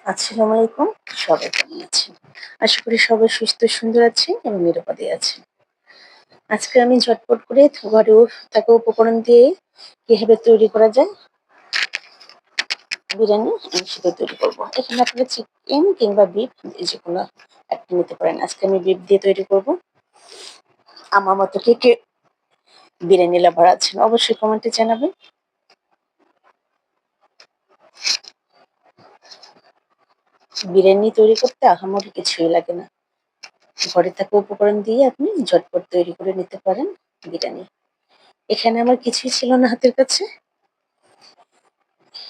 আসসালামু আলাইকুম। সবাই কেমন আছেন? আশা করি সবাই সুস্থ সুন্দর আছেন এবং নিরাপদে আছেন। আজকে আমি ঝটপট করে ঘরেও থাকা উপকরণ দিয়ে কিভাবে তৈরি করা যায় বিরিয়ানি আমি সেটা তৈরি করব। এখানে আপনারা চিকেন কিংবা বিফ যেকোনো একটা নিতে পারেন। আজকে আমি বিফ দিয়ে তৈরি করব। আমার মতো কে বিরিয়ানি লাভার আছেন অবশ্যই কমেন্টে জানাবেন। বিরিয়ানি তৈরি করতে আহামরি কিছুই লাগে না। ঘরে থাকা উপকরণ দিয়ে আপনি ঝটপট তৈরি করে নিতে পারেন বিরিয়ানি। এখানে আমার কিছুই ছিল না হাতের কাছে।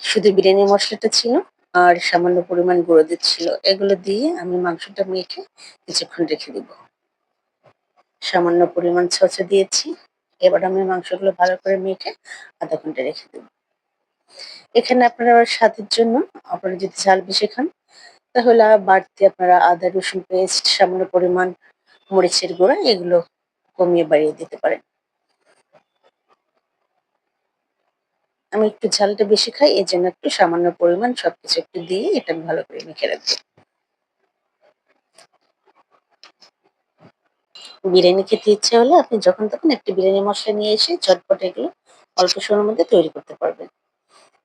শুধু বিরিয়ানি মসলাটা ছিল আর সামান্য পরিমাণ গুঁড়ো দুধ ছিল। এগুলো দিয়ে আমি মাংসটা মেখে কিছুক্ষণ রেখে দিব। সামান্য পরিমাণ ছচে দিয়েছি। এবার আমি মাংসগুলো ভালো করে মেখে ০.৫ ঘন্টা রেখে দেব। এখানে আপনারা আবার স্বাদের জন্য আপনারা যদি ঝাল বেশি খান তাহলে বাড়তি আপনারা আদা, রসুন পেস্ট, সামান্য পরিমাণ মরিচের গুঁড়া এগুলো কমিয়ে বাড়িয়ে দিতে পারেন। আমি একটু ঝালটা বেশি খাই এজন্য একটু সামান্য পরিমাণ সবকিছু একটু দিয়ে এটা আমি ভালো করে মেখে রাখবো। বিরিয়ানি খেতে ইচ্ছে হলে আপনি যখন তখন একটা বিরিয়ানি মসলা নিয়ে এসে ঝটপট এগুলো অল্প সময়ের মধ্যে তৈরি করতে পারবেন।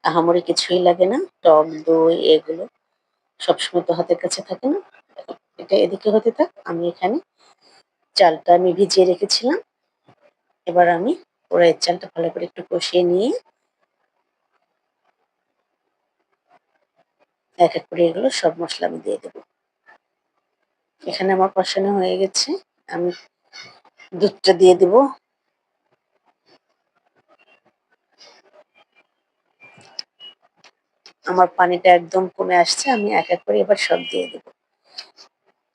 আহামরি কিছুই লাগে না। টক দই এগুলো সবসময় তো হাতের কাছে থাকে না। এটা এদিকে হতে থাক। আমি এখানে চালটা আমি ভিজিয়ে রেখেছিলাম। এবার আমি কড়াইয়ের চালটা ভালো করে একটু কষিয়ে নিয়ে এক এক করে এগুলো সব মসলা আমি দিয়ে দেবো। এখানে আমার কষানো হয়ে গেছে। আমি দুধটা দিয়ে দেবো। আমার পানিটা একদম কমে আসছে। আমি এক এক করে এবার সব দিয়ে দেবো।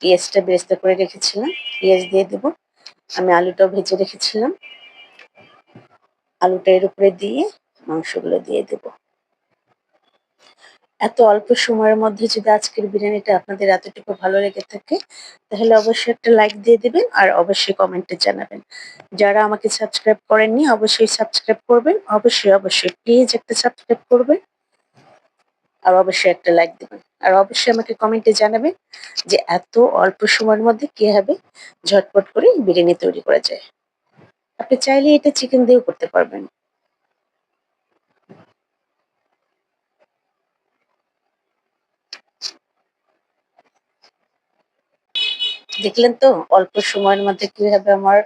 পেঁয়াজটা বেরেস্তা করে রেখেছিলাম। পেঁয়াজ দিয়ে দেবো। আমি আলুটাও ভেজে রেখেছিলাম। আলুটা এর উপরে দিয়ে মাংসগুলো দিয়ে দেবো। এত অল্প সময়ের মধ্যে যদি আজকের বিরিয়ানিটা আপনাদের এতটুকু ভালো লেগে থাকে, তাহলে অবশ্যই একটা লাইক দিয়ে দিবেন আর অবশ্যই কমেন্টে জানাবেন। যারা আমাকে সাবস্ক্রাইব করেননি অবশ্যই সাবস্ক্রাইব করবেন। অবশ্যই প্লিজ একটা সাবস্ক্রাইব করবেন। আর অবশ্যই একটা লাইক দিবেন। আর অবশ্যই আমাকে কমেন্টে জানাবেন যে এত অল্প সময়ের মধ্যে কিভাবে ঝটপট করে বিরিয়ানি তৈরি করা যায়। আপনি চাইলে এটা চিকেন দিয়েও করতে পারবেন। দেখলেন তো অল্প সময়ের মধ্যে কিভাবে আমার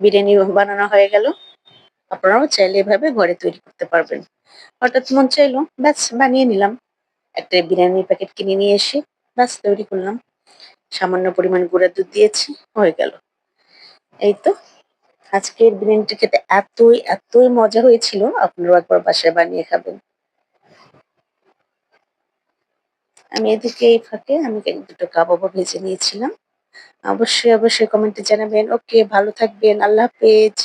বিরিয়ানি বানানো হয়ে গেল। আপনারাও চাইলে এভাবে ঘরে তৈরি করতে পারবেন। হঠাৎ মন চাইলো, ব্যাস বানিয়ে নিলাম। একটা বিরিয়ানির প্যাকেট কিনে নিয়ে এসে ব্যাস তৈরি করলাম। সামান্য পরিমাণ গুঁড়া দুধ দিয়েছি, হয়ে গেল। এই তো আজকের বিরিয়ানিটা খেতে এতই মজা হয়েছিল, আপনারাও একবার বাসায় বানিয়ে খাবেন। আমি এদিকে এই ফাঁকে আমি দুটো কাবাবও ভেজে নিয়েছিলাম। অবশ্যই কমেন্টে জানাবেন। ওকে, ভালো থাকবেন। আল্লাহ হাফেজ।